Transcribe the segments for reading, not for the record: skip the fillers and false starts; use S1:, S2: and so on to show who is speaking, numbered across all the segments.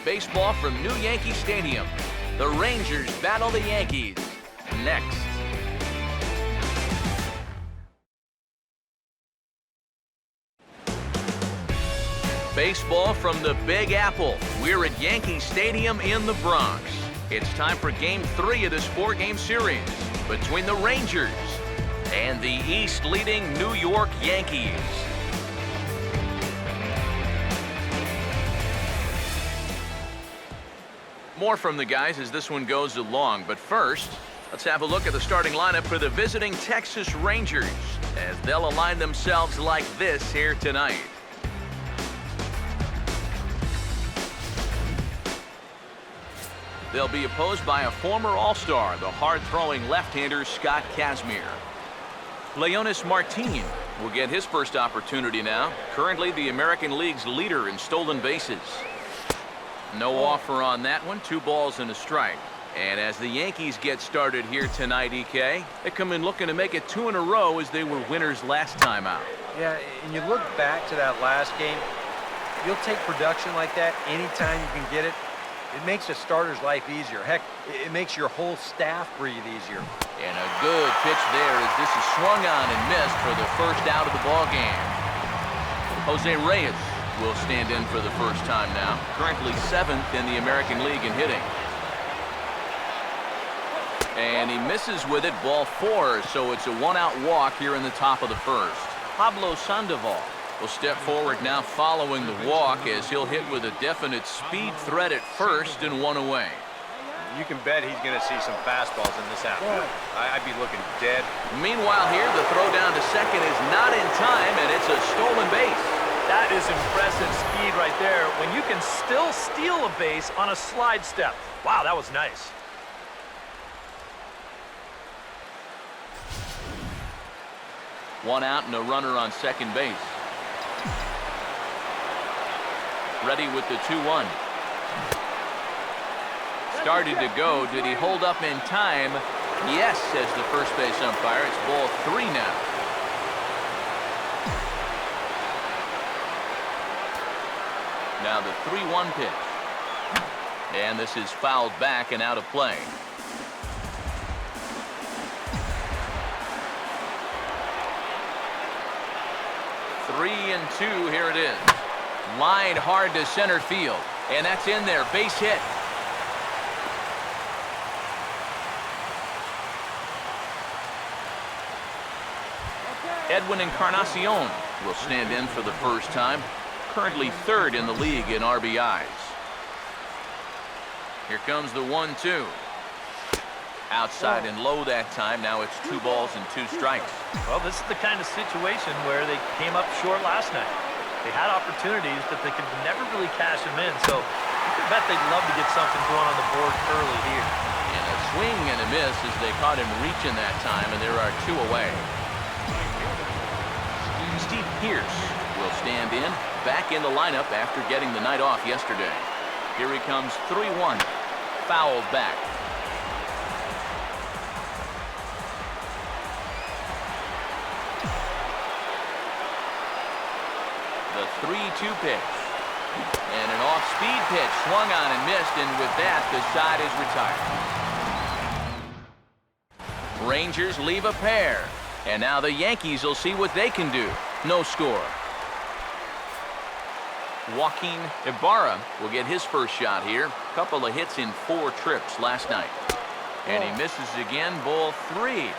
S1: baseball from New Yankee Stadium. The Rangers battle the Yankees. Next. Baseball from the Big Apple. We're at Yankee Stadium in the Bronx. It's time for Game 3 of this 4-game series between the Rangers and the East-leading New York Yankees. More from the guys as this one goes along, but first, let's have a look at the starting lineup for the visiting Texas Rangers as they'll align themselves like this here tonight. They'll be opposed by a former All-Star, the hard-throwing left-hander Scott Kazmir. Leonis Martin will get his first opportunity now, currently the American League's leader in stolen bases. No offer on that one, 2 balls and a strike. And as the Yankees get started here tonight, EK, they come in looking to make it 2 in a row as they were winners last time out.
S2: Yeah, and you look back to that last game, you'll take production like that anytime you can get it. It makes a starter's life easier. Heck, it makes your whole staff breathe easier.
S1: And a good pitch there as this is swung on and missed for the first out of the ball game. Jose Reyes will stand in for the first time now, currently 7th in the American League in hitting. And he misses with it, ball 4, so it's a 1-out walk here in the top of the first. Pablo Sandoval will step forward now following the walk as he'll hit with a definite speed threat at first and 1 away.
S2: You can bet he's going to see some fastballs in this at-bat. I'd be looking dead.
S1: Meanwhile here, the throw down to second is not in time, and it's a stolen base.
S3: That is impressive speed right there when you can still steal a base on a slide step. Wow, that was nice.
S1: One out and a runner on second base. Ready with the 2-1. Started to go. Did he hold up in time? Yes, says the first base umpire. It's ball 3 now. Now the 3-1 pitch. And this is fouled back and out of play. Three and 2, here it is. Lined hard to center field, and that's in there, base hit. Edwin Encarnacion will stand in for the first time, currently 3rd in the league in RBIs. Here comes the 1-2. Outside and low that time. Now it's 2 balls and 2 strikes.
S3: Well, this is the kind of situation where they came up short last night. They had opportunities, but they could never really cash them in. So you can bet they'd love to get something going on the board early here.
S1: And a swing and a miss as they caught him reaching that time, and there are 2 away. Steve Pearce will stand in, back in the lineup after getting the night off yesterday. Here he comes, 3-1, fouled back. The 3-2 pitch. And an off-speed pitch swung on and missed, and with that, the side is retired. Rangers leave a pair. And now the Yankees will see what they can do. No score. Joaquin Ibarra will get his first shot here. Couple of hits in 4 trips last night. And he misses again, ball 3.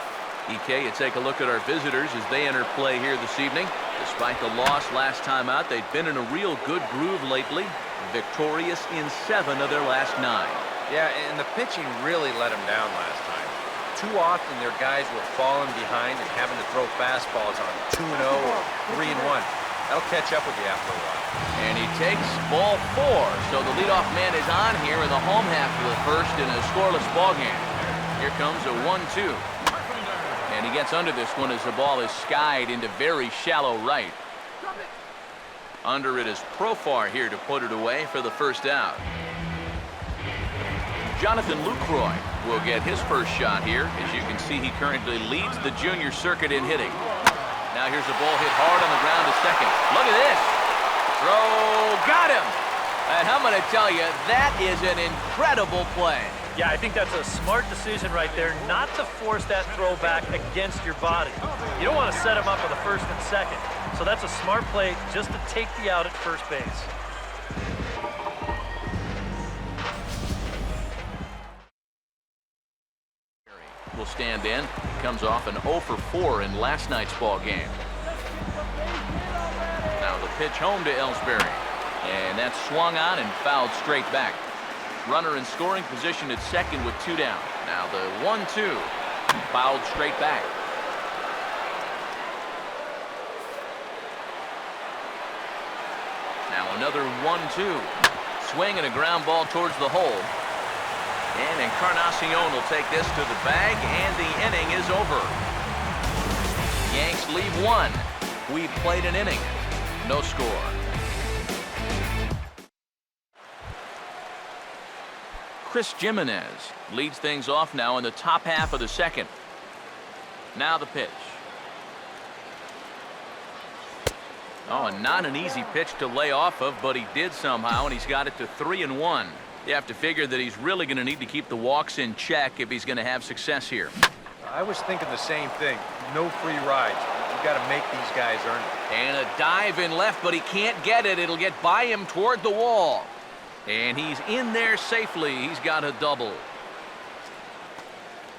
S1: EK, you take a look at our visitors as they enter play here this evening. Despite the loss last time out, they've been in a real good groove lately. Victorious in 7 of their last 9.
S2: Yeah, and the pitching really let them down last time. Too often their guys were falling behind and having to throw fastballs on 2-0 or 3-1. That'll catch up with you after a while.
S1: And he takes ball 4. So the leadoff man is on here in the home half of the first in a scoreless ball game. Here comes a 1-2. And he gets under this one as the ball is skied into very shallow right. Under it is Profar here to put it away for the first out. Jonathan Lucroy will get his first shot here. As you can see, he currently leads the junior circuit in hitting. Now here's a ball hit hard on the ground to second. Look at this. Throw, got him. And I'm going to tell you, that is an incredible play.
S3: Yeah, I think that's a smart decision right there, not to force that throw back against your body. You don't want to set him up with a first and second. So that's a smart play just to take the out at first base.
S1: Will stand in. He comes off an 0 for 4 in last night's ball game. Now the pitch home to Ellsbury. And that's swung on and fouled straight back. Runner in scoring position at second with 2 down. Now the 1-2. Fouled straight back. Now another 1-2. Swing and a ground ball towards the hole. And Encarnacion will take this to the bag, and the inning is over. Yanks leave 1. We've played an inning. No score. Chris Jimenez leads things off now in the top half of the second. Now the pitch. Oh, and not an easy pitch to lay off of, but he did somehow, and he's got it to 3-1. You have to figure that he's really going to need to keep the walks in check if he's going to have success here.
S2: I was thinking the same thing. No free rides. You got to make these guys earn it.
S1: And a dive in left, but he can't get it. It'll get by him toward the wall. And he's in there safely. He's got a double.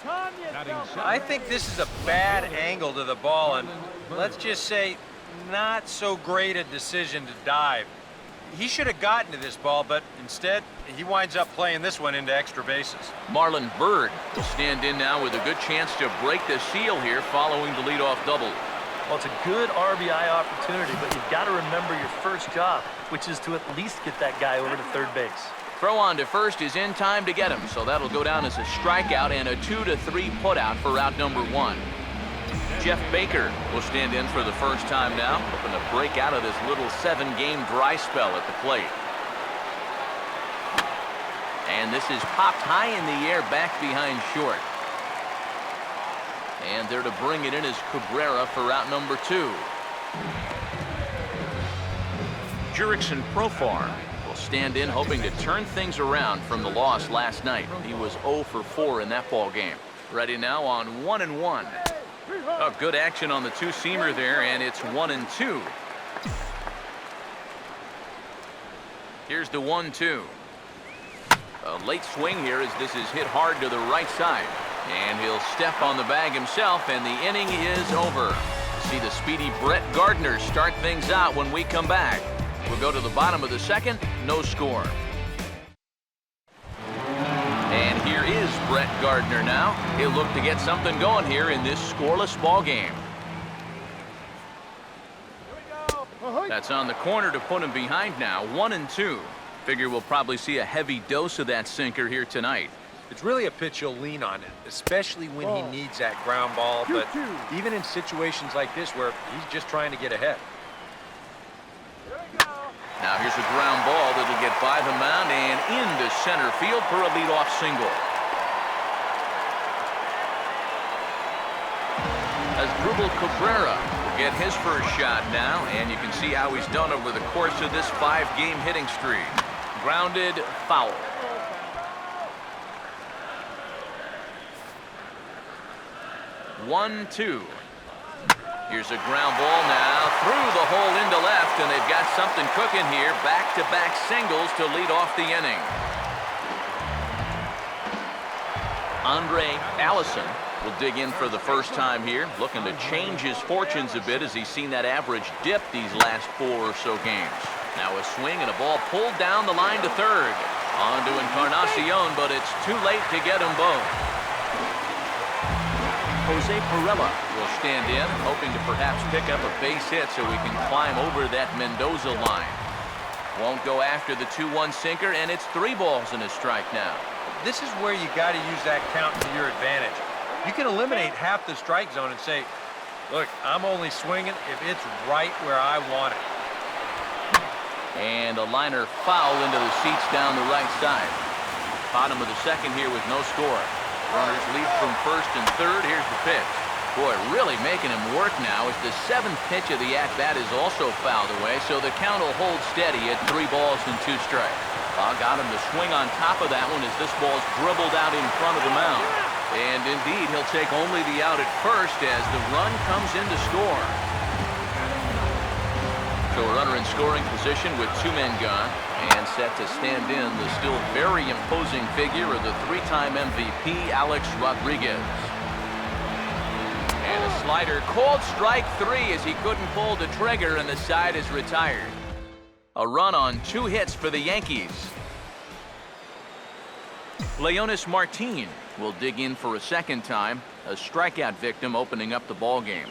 S2: I think this is a bad angle to the ball, and let's just say not so great a decision to dive. He should have gotten to this ball, but instead he winds up playing this one into extra bases.
S1: Marlon Byrd will stand in now with a good chance to break the seal here following the leadoff double.
S3: Well, it's a good RBI opportunity, but you've got to remember your first job, which is to at least get that guy over to third base.
S1: Throw on to first is in time to get him, so that'll go down as a strikeout and a 2-3 putout for out number 1. Jeff Baker will stand in for the first time now, hoping to break out of this little 7-game dry spell at the plate. And this is popped high in the air back behind short. And there to bring it in is Cabrera for out number 2. Jurickson Profar will stand in hoping to turn things around from the loss last night. He was 0 for 4 in that ball game. Ready now on 1-1. Oh, good action on the two-seamer there, and it's 1-2. Here's the 1-2. A late swing here as this is hit hard to the right side. And he'll step on the bag himself, and the inning is over. See the speedy Brett Gardner start things out when we come back. We'll go to the bottom of the second, no score. And here is Brett Gardner now. He'll look to get something going here in this scoreless ball game. That's on the corner to put him behind now, 1-2. Figure we'll probably see a heavy dose of that sinker here tonight.
S2: It's really a pitch you'll lean on, especially when he needs that ground ball, but even in situations like this where he's just trying to get ahead.
S1: Now here's a ground ball that'll get by the mound and into center field for a leadoff single. Asdrubal Cabrera will get his first shot now, and you can see how he's done over the course of this 5-game hitting streak. Grounded, foul. One, two. Here's a ground ball now through the hole into left, and they've got something cooking here. Back-to-back singles to lead off the inning. Andre Allison will dig in for the first time here, looking to change his fortunes a bit as he's seen that average dip these last 4 or so games. Now a swing and a ball pulled down the line to third. On to Encarnacion, but it's too late to get them both. Jose Pirela will stand in, hoping to perhaps pick up a base hit so we can climb over that Mendoza line. Won't go after the 2-1 sinker, and it's 3 balls and a strike now.
S2: This is where you got to use that count to your advantage. You can eliminate half the strike zone and say, look, I'm only swinging if it's right where I want it.
S1: And a liner foul into the seats down the right side. Bottom of the second here with no score. Runners lead from first and third. Here's the pitch. Boy, really making him work now as the 7th pitch of the at-bat is also fouled away, so the count will hold steady at 3 balls and 2 strikes. Got him to swing on top of that one as this ball's dribbled out in front of the mound. And indeed, he'll take only the out at first as the run comes in to score. So a runner in scoring position with 2 men gone and set to stand in the still very imposing figure of the 3-time MVP, Alex Rodriguez. And a slider called strike 3 as he couldn't pull the trigger and the side is retired. A run on 2 hits for the Yankees. Leonis Martin will dig in for a second time, a strikeout victim opening up the ball game.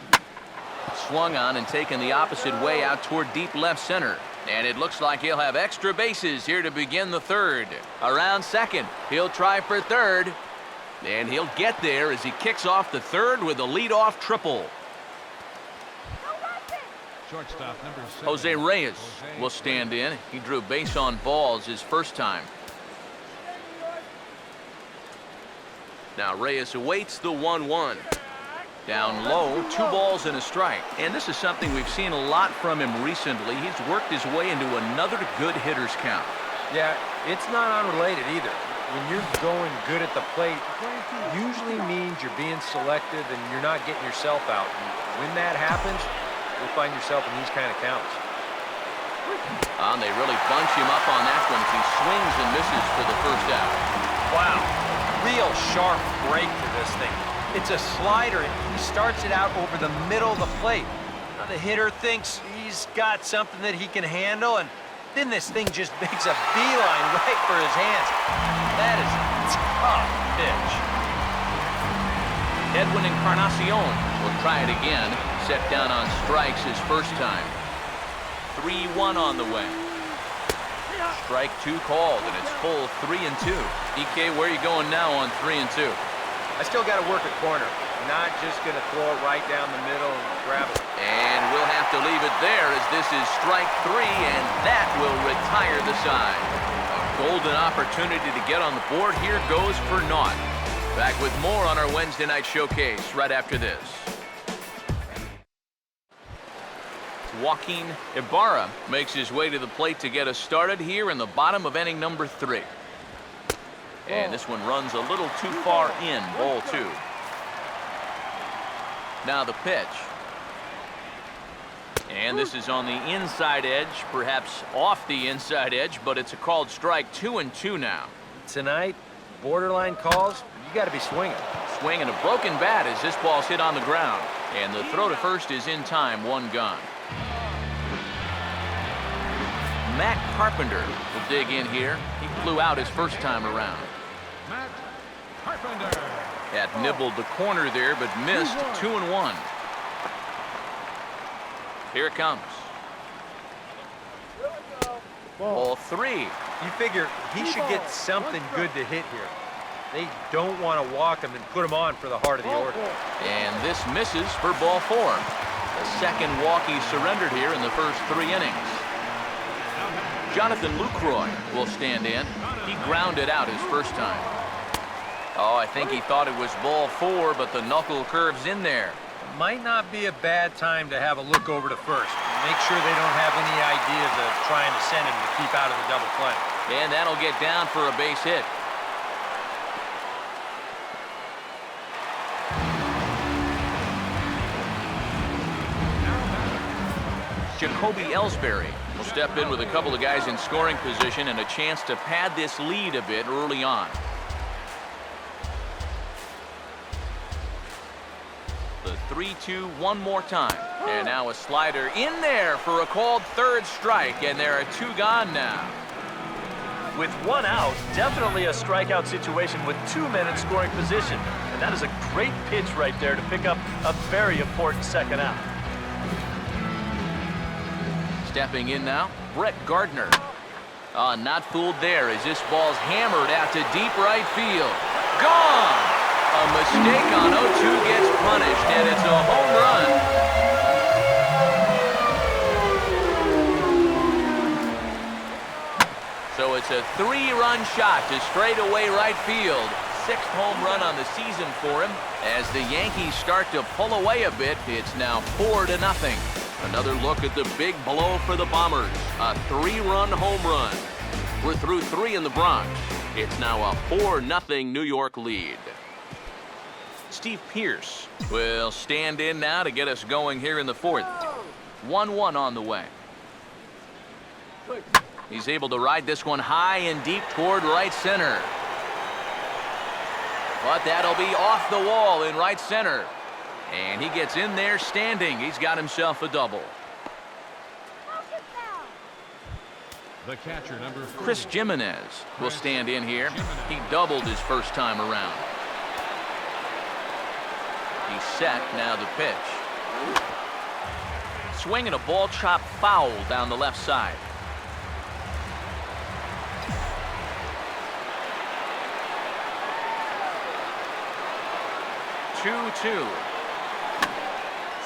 S1: Swung on and taken the opposite way out toward deep left center. And it looks like he'll have extra bases here to begin the 3rd. Around second, he'll try for 3rd. And he'll get there as he kicks off the 3rd with a leadoff triple.
S4: Shortstop number 7.
S1: Jose Reyes will stand in. He drew base on balls his first time. Now Reyes awaits the 1-1. Down low, 2 balls and a strike. And this is something we've seen a lot from him recently. He's worked his way into another good hitter's count.
S2: Yeah, it's not unrelated either. When you're going good at the plate, usually means you're being selective and you're not getting yourself out. And when that happens, you'll find yourself in these kind of counts.
S1: And they really bunch him up on that one as he swings and misses for the first out.
S2: Wow, real sharp break to this thing. It's a slider, and he starts it out over the middle of the plate. Now the hitter thinks he's got something that he can handle, and then this thing just makes a beeline right for his hands. That is a tough pitch.
S1: Edwin Encarnacion will try it again. Set down on strikes his first time. 3-1 on the way. Strike 2 called, and it's full 3-2. DK, where are you going now on 3-2?
S2: I still got to work a corner. Not just going to throw it right down the middle and grab it.
S1: And we'll have to leave it there as this is strike 3, and that will retire the side. A golden opportunity to get on the board here goes for naught. Back with more on our Wednesday night showcase right after this. Joaquin Ibarra makes his way to the plate to get us started here in the bottom of inning number 3. And this one runs a little too far in, ball 2. Now the pitch. And this is on the inside edge, perhaps off the inside edge, but it's a called strike 2-2 now.
S2: Tonight, borderline calls, you got to be swinging.
S1: Swing and a broken bat as this ball's hit on the ground. And the throw to first is in time, 1 gone. Matt Carpenter will dig in here. He flew out his first time around.
S4: Matt Carpenter.
S1: That nibbled the corner there, but missed. 2-1. Here it comes. Ball 3.
S2: You figure he should get something good to hit here. They don't want to walk him and put him on for the heart of the order.
S1: And this misses for ball 4. The second walk he surrendered here in the first 3 innings. Jonathan Lucroy will stand in. He grounded out his first time. Oh, I think he thought it was ball 4, but the knuckle curves in there.
S2: Might not be a bad time to have a look over to first. Make sure they don't have any ideas of trying to send him to keep out of the double play.
S1: And that'll get down for a base hit. Jacoby Ellsbury will step in with a couple of guys in scoring position and a chance to pad this lead a bit early on. The 3-2 one more time. And now a slider in there for a called 3rd strike, and there are 2 gone now.
S3: With 1 out, definitely a strikeout situation with 2 men in scoring position. And that is a great pitch right there to pick up a very important second out.
S1: Stepping in now, Brett Gardner. Not fooled there as this ball's hammered out to deep right field. Gone! A mistake on 0-2 gets punished, and it's a home run. So it's a 3-run shot to straightaway right field. 6th home run on the season for him. As the Yankees start to pull away a bit, it's now 4-0. Another look at the big blow for the Bombers. A 3-run home run. We're through 3 in the Bronx. It's now a 4-0 New York lead. Steve Pearce will stand in now to get us going here in the 4th. 1-1 on the way. He's able to ride this one high and deep toward right center. But that'll be off the wall in right center. And he gets in there standing. He's got himself a double.
S4: The catcher, number 40.
S1: Chris Jimenez will stand in here. He doubled his first time around. He's set, now the pitch. Swinging a ball chopped foul down the left side. Two.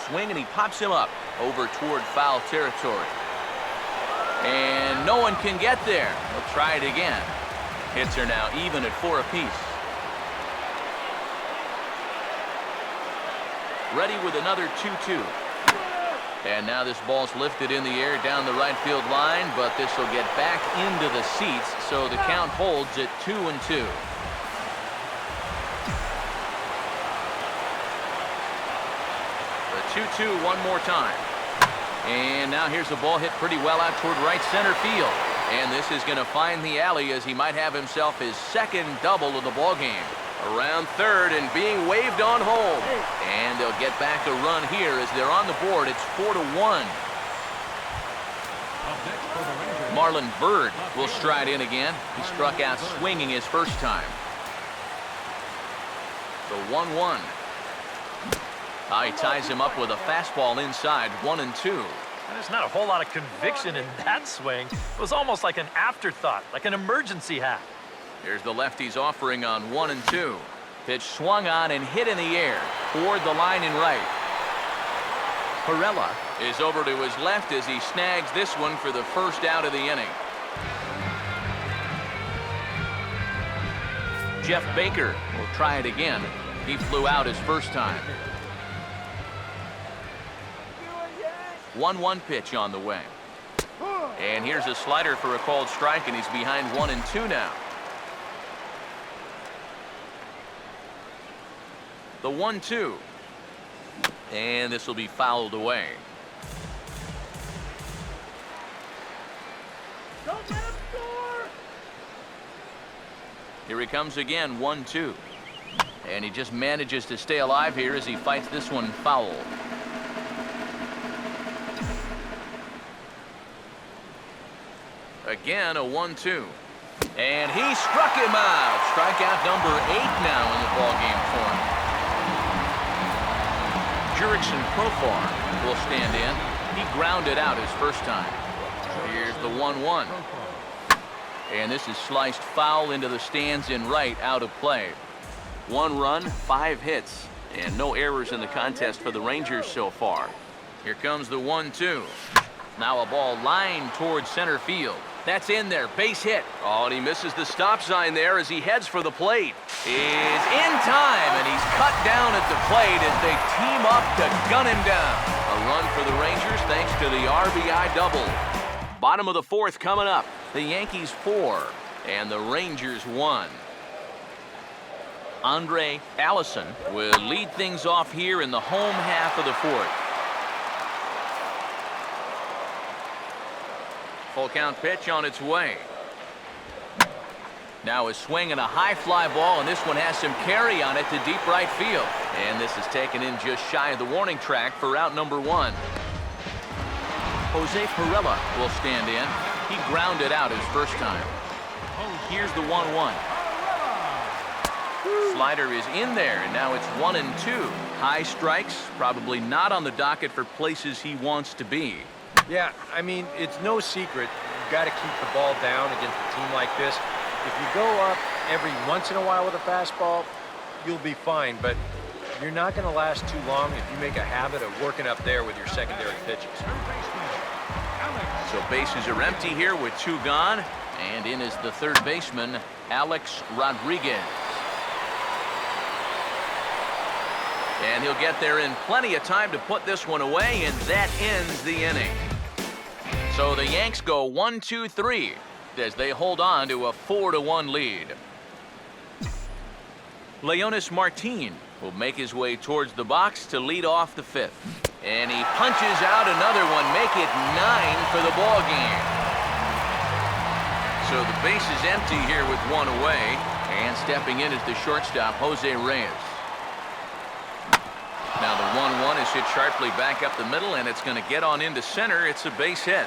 S1: Swing and he pops him up over toward foul territory. And no one can get there. We'll try it again. Hits are now even at 4 apiece. Ready with another 2-2. And now this ball's lifted in the air down the right field line, but this will get back into the seats, so the count holds at 2-2. The 2-2 one more time. And now here's the ball hit pretty well out toward right center field. And this is going to find the alley as he might have himself his 2nd double of the ball game. Around third and being waved on home. And they'll get back a run here as they're on the board. It's 4-1. Marlon Byrd will stride in again. He struck out swinging his first time. So 1-1. He ties him up with a fastball inside, 1-2.
S3: There's not a whole lot of conviction in that swing. It was almost like an afterthought, like an emergency hack.
S1: Here's the lefty's offering on 1-2. Pitch swung on and hit in the air toward the line in right. Perella is over to his left as he snags this one for the first out of the inning. Jeff Baker will try it again. He flew out his first time. 1-1 pitch on the way. And here's a slider for a called strike, and he's behind 1-2 now. The 1-2. And this will be fouled away.
S5: Don't let him score!
S1: Here he comes again, 1-2. And he just manages to stay alive here as he fights this one foul. Again, a 1-2. And he struck him out. Strikeout number 8 now in the ballgame for him. Jurickson Profar will stand in. He grounded out his first time. Here's the 1-1. And this is sliced foul into the stands in right, out of play. 1 run, 5 hits, and no errors in the contest for the Rangers so far. Here comes the 1-2. Now a ball lined towards center field. That's in there, base hit. Oh, and he misses the stop sign there as he heads for the plate. Is in time, and he's cut down at the plate as they team up to gun him down. A run for the Rangers thanks to the RBI double. Bottom of the 4th coming up. The Yankees 4 and the Rangers 1. Andre Allison will lead things off here in the home half of the 4th. Full count pitch on its way. Now a swing and a high fly ball, and this one has some carry on it to deep right field. And this is taken in just shy of the warning track for out number 1. Jose Perella will stand in. He grounded out his first time. Here's the 1-1. Slider is in there, and now it's 1-2. High strikes, probably not on the docket for places he wants to be.
S2: Yeah, I mean, it's no secret. You've got to keep the ball down against a team like this. If you go up every once in a while with a fastball, you'll be fine, but you're not going to last too long if you make a habit of working up there with your secondary pitches.
S1: So bases are empty here with 2 gone, and in is the third baseman, Alex Rodriguez. And he'll get there in plenty of time to put this one away, and that ends the inning. So the Yanks go 1-2-3 as they hold on to a 4-1 lead. Leonis Martin will make his way towards the box to lead off the fifth. And he punches out another one, make it 9 for the ball game. So the base is empty here with one away. And stepping in is the shortstop, Jose Reyes. Now the 1-1 is hit sharply back up the middle, and it's going to get on into center. It's a base hit.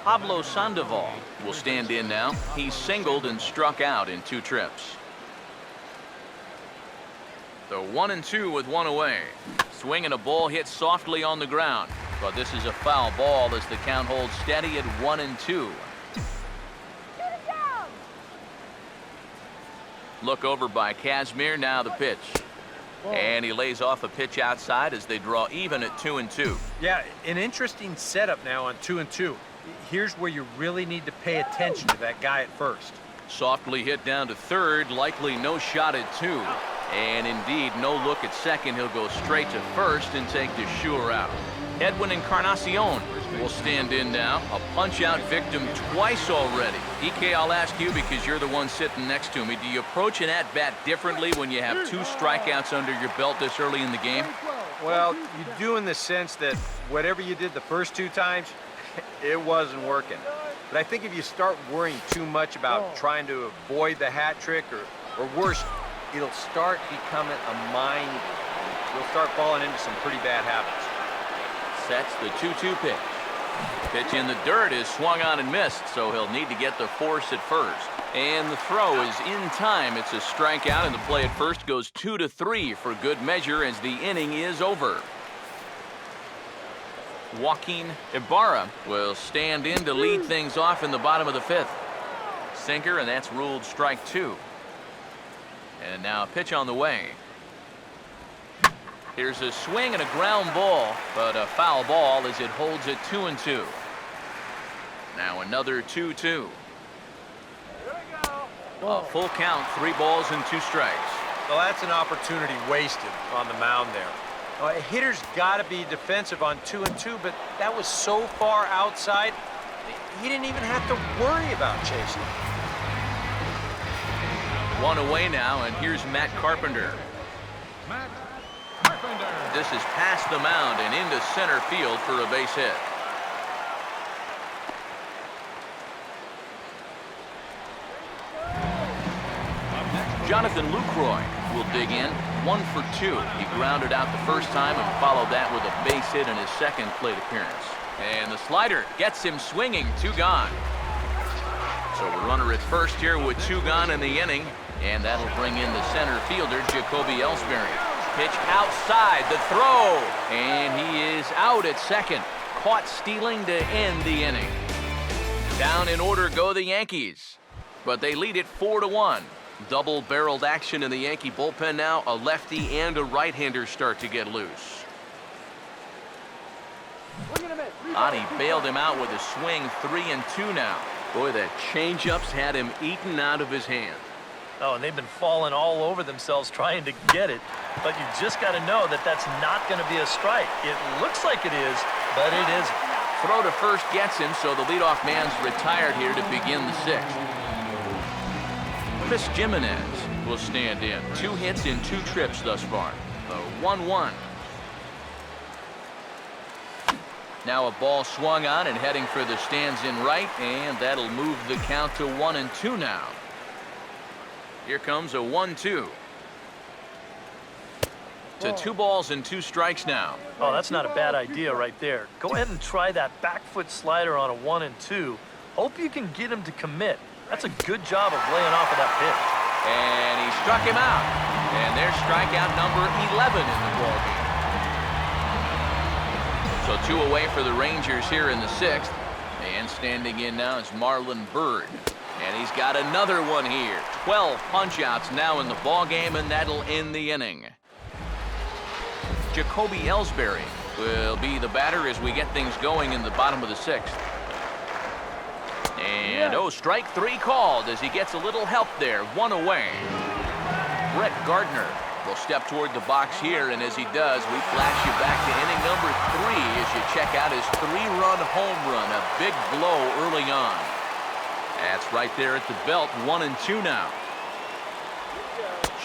S1: Pablo Sandoval will stand in now. He's singled and struck out in 2 trips. The 1-2 with one away. Swing and a ball hit softly on the ground. But this is a foul ball as the count holds steady at 1-2. Look over by Kazmir. Now the pitch. And he lays off a pitch outside as they draw even at 2-2.
S2: Yeah, an interesting setup now on 2-2. Here's where you really need to pay attention to that guy at first.
S1: Softly hit down to third, likely no shot at 2. And indeed, no look at second. He'll go straight to first and take the sure out. Edwin Encarnacion will stand in now. A punch-out victim twice already. DK, I'll ask you because you're the one sitting next to me. Do you approach an at-bat differently when you have 2 strikeouts under your belt this early in the game?
S2: Well, you do in the sense that whatever you did the first 2 times, it wasn't working. But I think if you start worrying too much about trying to avoid the hat trick or worse, it'll start becoming a mind game. You'll start falling into some pretty bad habits.
S1: Sets the 2-2 pitch. Pitch in the dirt is swung on and missed, so he'll need to get the force at first. And the throw is in time. It's a strikeout, and the play at first goes 2-3 for good measure as the inning is over. Joaquin Ibarra will stand in to lead things off in the bottom of the 5th. Sinker, and that's ruled strike 2. And now a pitch on the way. Here's a swing and a ground ball, but a foul ball as it holds it 2-2. Now another 2-2. A full count, 3 balls and 2 strikes.
S2: Well, that's an opportunity wasted on the mound there. A hitter's got to be defensive on 2-2, but that was so far outside, he didn't even have to worry about chasing.
S1: One away now, and here's Matt Carpenter.
S4: Matt Carpenter.
S1: This is past the mound and into center field for a base hit. Jonathan Lucroy will dig in. 1 for 2. He grounded out the first time and followed that with a base hit in his second plate appearance. And the slider gets him swinging. 2 gone. So a runner at first here with 2 gone in the inning. And that'll bring in the center fielder, Jacoby Ellsbury. Pitch outside, the throw. And he is out at second. Caught stealing to end the inning. Down in order go the Yankees. But they lead it 4-1. Double-barreled action in the Yankee bullpen now. A lefty and a right-hander start to get loose. Ani bailed him out with a swing. 3-2 now. Boy, that changeup's had him eaten out of his hand.
S3: Oh, and they've been falling all over themselves trying to get it. But you just got to know that that's not going to be a strike. It looks like it is, but it isn't.
S1: Throw to first gets him, so the leadoff man's retired here to begin the 6th. Chris Jimenez will stand in. 2 hits in 2 trips thus far. The 1-1. Now a ball swung on and heading for the stands in right, and that'll move the count to 1-2 now. Here comes a 1-2. To 2 balls and 2 strikes now.
S3: Oh, that's not a bad idea right there. Go ahead and try that back foot slider on a 1-2. Hope you can get him to commit. That's a good job of laying off of that pitch.
S1: And he struck him out. And there's strikeout number 11 in the ballgame. So 2 away for the Rangers here in the 6th. And standing in now is Marlon Byrd. And he's got another one here. 12 punch-outs now in the ballgame, and that'll end the inning. Jacoby Ellsbury will be the batter as we get things going in the bottom of the 6th. And, oh, strike 3 called as he gets a little help there. 1 away. Brett Gardner will step toward the box here, and as he does, we flash you back to inning number 3 as you check out his 3-run home run. A big blow early on. That's right there at the belt. 1-2 now.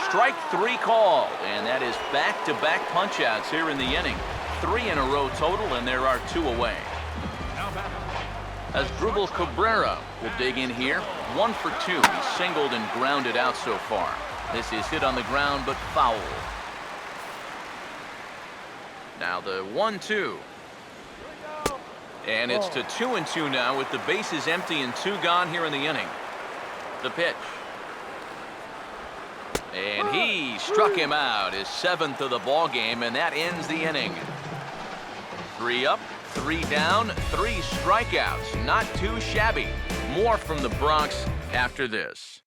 S1: Strike 3 called, and that is back-to-back punch-outs here in the inning. 3 in a row total, and there are 2 away. As Dribble Cabrera will dig in here. 1 for 2. He's singled and grounded out so far. This is hit on the ground, but foul. Now the 1-2. And it's to 2-2 now with the bases empty and 2 gone here in the inning. The pitch. And he struck him out, his 7th of the ball game, and that ends the inning. 3 up, 3 down, 3 strikeouts. Not too shabby. More from the Bronx after this.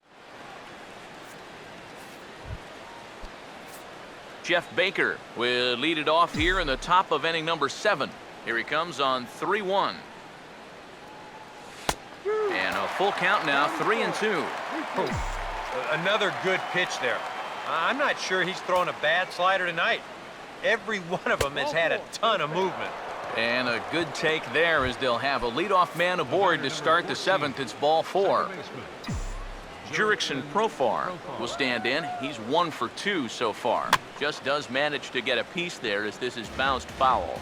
S1: Jeff Baker will lead it off here in the top of inning number 7. Here he comes on 3-1. And a full count now, 3-2.
S2: Another good pitch there. I'm not sure he's thrown a bad slider tonight. Every one of them has had a ton of movement.
S1: And a good take there as they'll have a leadoff man aboard to start the 7th. It's ball 4. Jurickson Profar will stand in. He's 1 for 2 so far. Just does manage to get a piece there as this is bounced foul.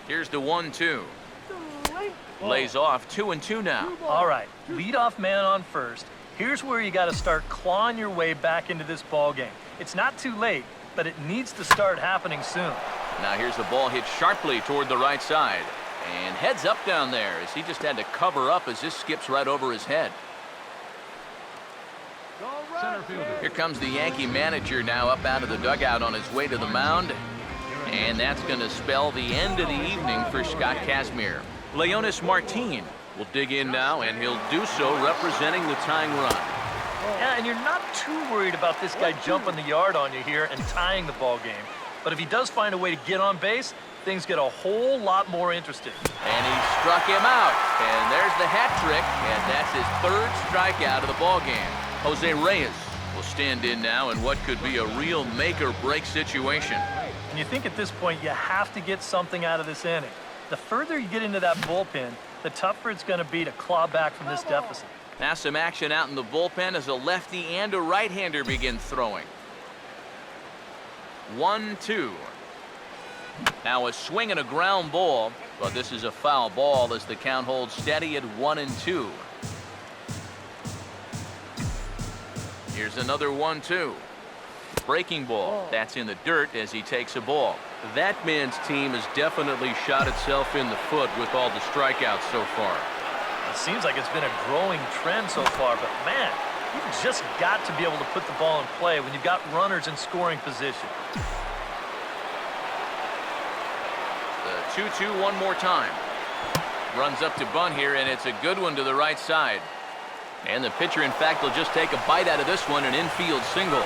S1: Here's the 1-2. Lays off. 2-2 now.
S3: All right, leadoff man on first. Here's where you got to start clawing your way back into this ball game. It's not too late, but it needs to start happening soon.
S1: Now here's the ball hit sharply toward the right side. And heads up down there as he just had to cover up as this skips right over his head. Here comes the Yankee manager now up out of the dugout on his way to the mound. And that's going to spell the end of the evening for Scott Kazmir. Leonis Martin will dig in now, and he'll do so representing the tying run.
S3: Yeah, and you're not too worried about this guy jumping the yard on you here and tying the ball game. But if he does find a way to get on base, things get a whole lot more interesting.
S1: And he struck him out. And there's the hat trick, and that's his 3rd strikeout of the ball game. Jose Reyes will stand in now in what could be a real make-or-break situation.
S3: And you think at this point you have to get something out of this inning. The further you get into that bullpen, the tougher it's going to be to claw back from this deficit.
S1: Now some action out in the bullpen as a lefty and a right-hander begin throwing. 1-2. Now a swing and a ground ball, but this is a foul ball as the count holds steady at 1-2. Here's another 1-2. Breaking ball. That's in the dirt as he takes a ball. That man's team has definitely shot itself in the foot with all the strikeouts so far.
S3: It seems like it's been a growing trend so far, but man, you've just got to be able to put the ball in play when you've got runners in scoring position.
S1: The 2-2 one more time. Runs up to bunt here, and it's a good one to the right side. And the pitcher, in fact, will just take a bite out of this one, an infield single.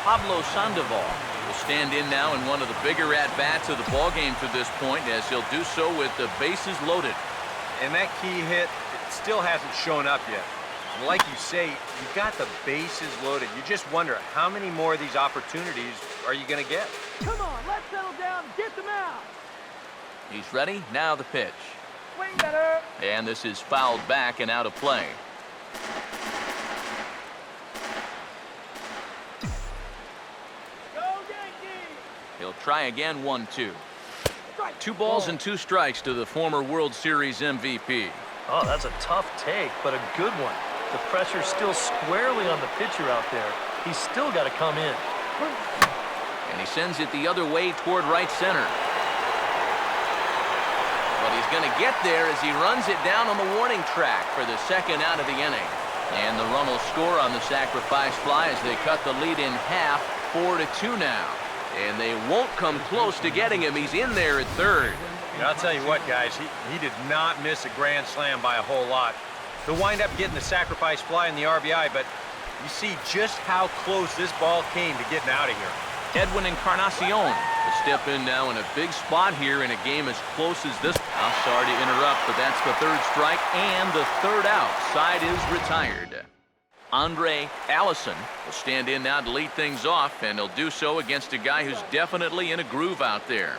S1: Pablo Sandoval will stand in now in one of the bigger at-bats of the ballgame to this point, as he'll do so with the bases loaded.
S2: And that key hit, it still hasn't shown up yet. And like you say, you've got the bases loaded. You just wonder how many more of these opportunities are you going to get?
S5: Come on, let's settle down and get them out.
S1: He's ready. Now the pitch.
S5: Swing better.
S1: And this is fouled back and out of play.
S5: Go Yankees.
S1: He'll try again. 1-2. 2 balls and 2 strikes to the former World Series MVP.
S3: Oh, that's a tough take, but a good one. The pressure's still squarely on the pitcher out there. He's still got to come in.
S1: And he sends it the other way toward right center. But he's going to get there as he runs it down on the warning track for the 2nd out of the inning. And the run will score on the sacrifice fly as they cut the lead in half, 4-2 now. And they won't come close to getting him. He's in there at 3rd.
S2: You know, I'll tell you what, guys, he did not miss a grand slam by a whole lot. He'll wind up getting the sacrifice fly in the RBI, but you see just how close this ball came to getting out of here.
S1: Edwin Encarnacion will step in now in a big spot here in a game as close as this. I'm sorry to interrupt, but that's the third strike and the third out. Side is retired. Andre Allison will stand in now to lead things off, and he'll do so against a guy who's definitely in a groove out there.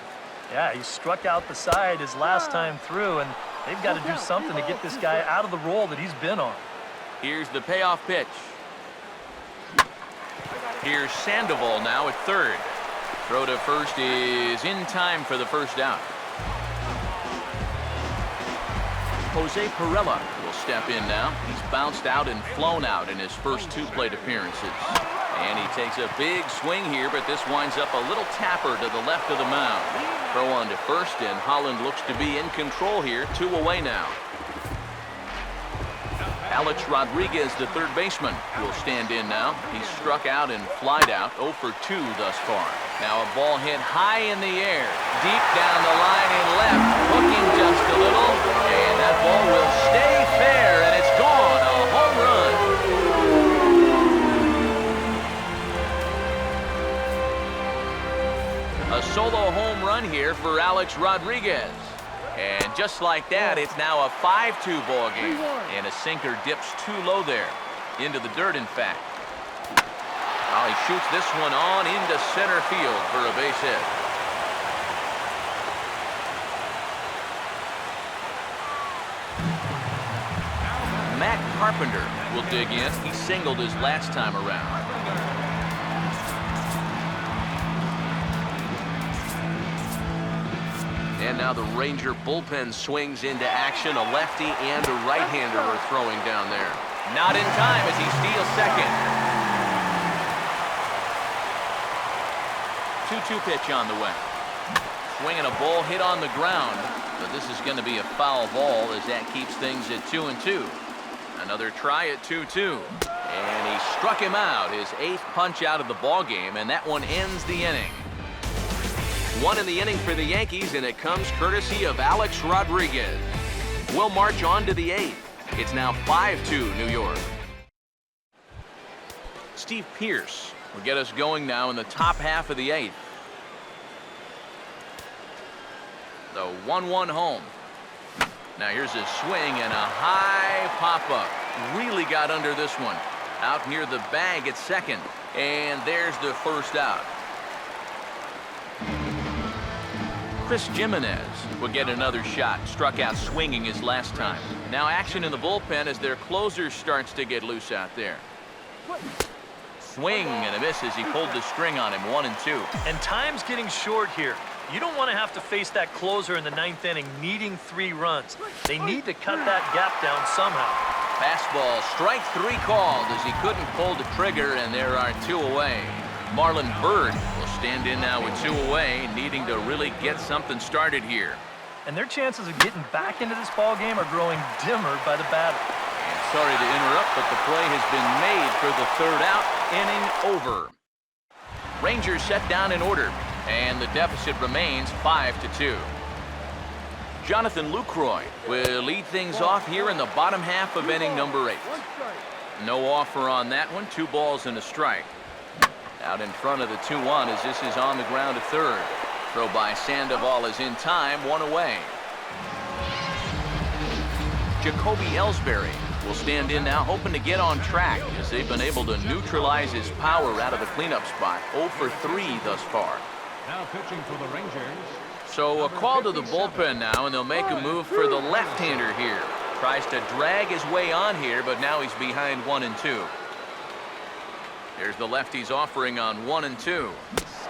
S3: Yeah, he struck out the side his last time through, and they've got to do something to get this guy out of the role that he's been on.
S1: Here's the payoff pitch. Here's Sandoval now at third. Throw to first is in time for the first out. Jose Pirela will step in now. He's bounced out and flown out in his first two plate appearances. And he takes a big swing here, but this winds up a little tapper to the left of the mound. Throw on to first, and Holland looks to be in control here. 2 away now. Alex Rodriguez, the third baseman, will stand in now. He's struck out and flied out, 0 for 2 thus far. Now a ball hit high in the air, deep down the line in left, hooking just a little, and that ball will stay fair, and it's gone, a home run. A solo home run here for Alex Rodriguez. And just like that, it's now a 5-2 ball game. And a sinker dips too low there. Into the dirt, in fact. Oh, he shoots this one on into center field for a base hit. Matt Carpenter will dig in. He singled his last time around. And now the Ranger bullpen swings into action. A lefty and a right-hander are throwing down there. Not in time as he steals second. 2-2 pitch on the way. Swinging a ball hit on the ground. But this is going to be a foul ball as that keeps things at 2-2. Another try at 2-2. And he struck him out. His 8th punch out of the ball game, and that one ends the inning. 1 in the inning for the Yankees, and it comes courtesy of Alex Rodriguez. We'll march on to the 8th. It's now 5-2 New York. Steve Pearce will get us going now in the top half of the 8th. The 1-1 home. Now here's a swing and a high pop-up. Really got under this one. Out near the bag at second. And there's the first out. Chris Jimenez will get another shot. Struck out swinging his last time. Now action in the bullpen as their closer starts to get loose out there. Swing and a miss as he pulled the string on him. 1-2.
S3: And time's getting short here. You don't want to have to face that closer in the 9th inning needing 3 runs. They need to cut that gap down somehow.
S1: Fastball, strike 3 called as he couldn't pull the trigger, and there are 2 away. Marlon Byrd will stand in now with 2 away, needing to really get something started here.
S3: And their chances of getting back into this ball game are growing dimmer by the batter.
S1: And sorry to interrupt, but the play has been made for the 3rd out. Inning over. Rangers set down in order, and the deficit remains 5-2. Jonathan Lucroy will lead things off here in the bottom half of inning number 8. No offer on that one. 2 balls and a strike. Out in front of the 2-1 as this is on the ground at third. Throw by Sandoval is in time, 1 away. Jacoby Ellsbury will stand in now, hoping to get on track as they've been able to neutralize his power out of the cleanup spot. 0 for 3 thus far.
S4: Now pitching for the Rangers.
S1: So a call to the bullpen now, and they'll make a move for the left-hander here. Tries to drag his way on here, but now he's behind 1-2. There's the lefty's offering on 1-2.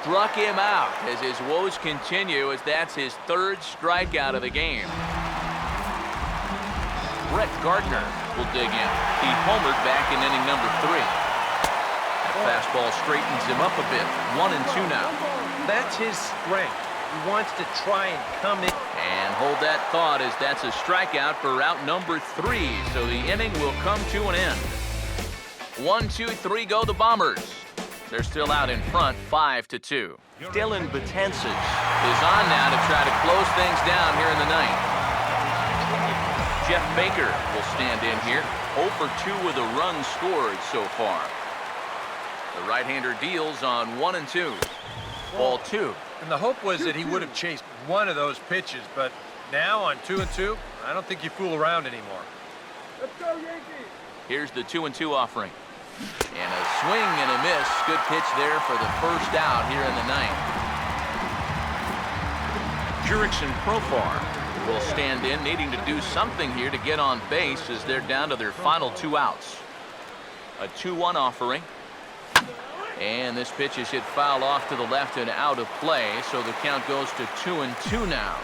S1: Struck him out as his woes continue as that's his 3rd strikeout of the game. Brett Gardner will dig in. He homered back in inning number 3. That fastball straightens him up a bit. 1-2 now.
S2: That's his strength. He wants to try and come in.
S1: And hold that thought as that's a strikeout for out number 3. So the inning will come to an end. 1, 2, 3 go the Bombers. They're still out in front, 5-2. Dylan Betances is on now to try to close things down here in the 9th. Jeff Baker will stand in here, 0 for 2 with a run scored so far. The right-hander deals on 1-2. Ball 2.
S2: And the hope was that he would have chased one of those pitches, but now on 2-2, I don't think you fool around anymore.
S5: Let's go, Yankees.
S1: Here's the 2-2 offering. And a swing and a miss. Good pitch there for the first out here in the ninth. Jurickson Profar will stand in, needing to do something here to get on base as they're down to their final 2 outs. A 2-1 offering. And this pitch is hit foul off to the left and out of play, so the count goes to 2-2 now.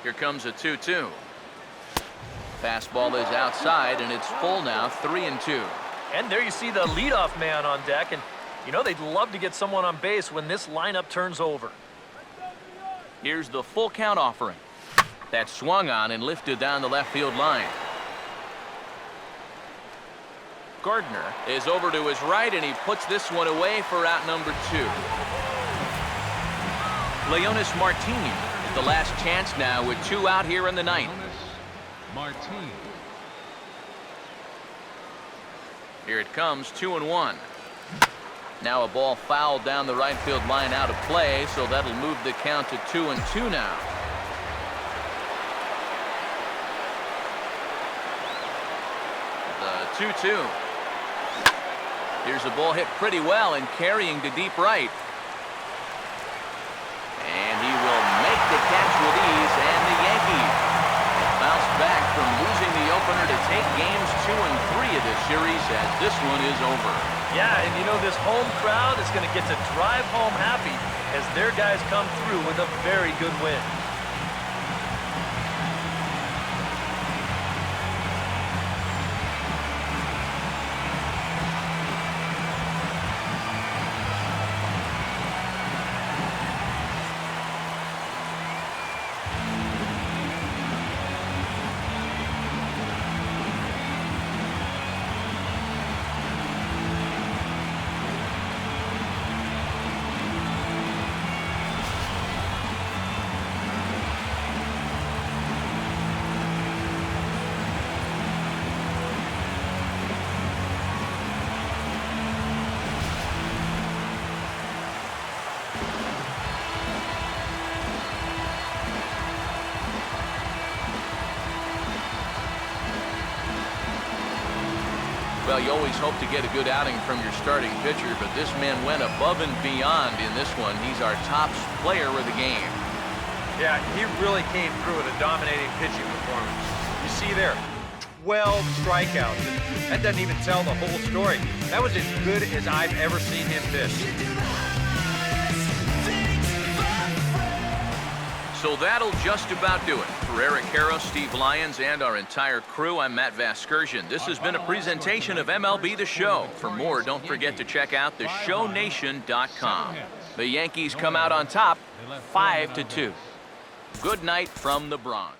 S1: Here comes a 2-2. Fastball is outside, and it's full now, 3-2.
S3: And there you see the leadoff man on deck, and you know they'd love to get someone on base when this lineup turns over.
S1: Here's the full count offering. That swung on and lifted down the left field line. Gardner is over to his right, and he puts this one away for out number 2. Leonis Martin is the last chance now with 2 out here in the ninth.
S4: Martin.
S1: Here it comes, 2-1. Now a ball fouled down the right field line out of play, so that'll move the count to 2-2 now. The 2-2. Here's a ball hit pretty well and carrying to deep right. And he will make the catch with ease, and the Yankees bounce back from losing the opener to take games 2 and 3 of this series as this one is over.
S3: Yeah, and you know this home crowd is going to get to drive home happy as their guys come through with a very good win.
S1: Well, you always hope to get a good outing from your starting pitcher, but this man went above and beyond in this one. He's our top player of the game.
S2: Yeah, he really came through with a dominating pitching performance. You see there, 12 strikeouts. And that doesn't even tell the whole story. That was as good as I've ever seen him pitch.
S1: So that'll just about do it. For Eric Harrow, Steve Lyons, and our entire crew, I'm Matt Vasgersian. This has been a presentation of MLB The Show. For more, don't forget to check out theshownation.com. The Yankees come out on top, 5-2. Good night from the Bronx.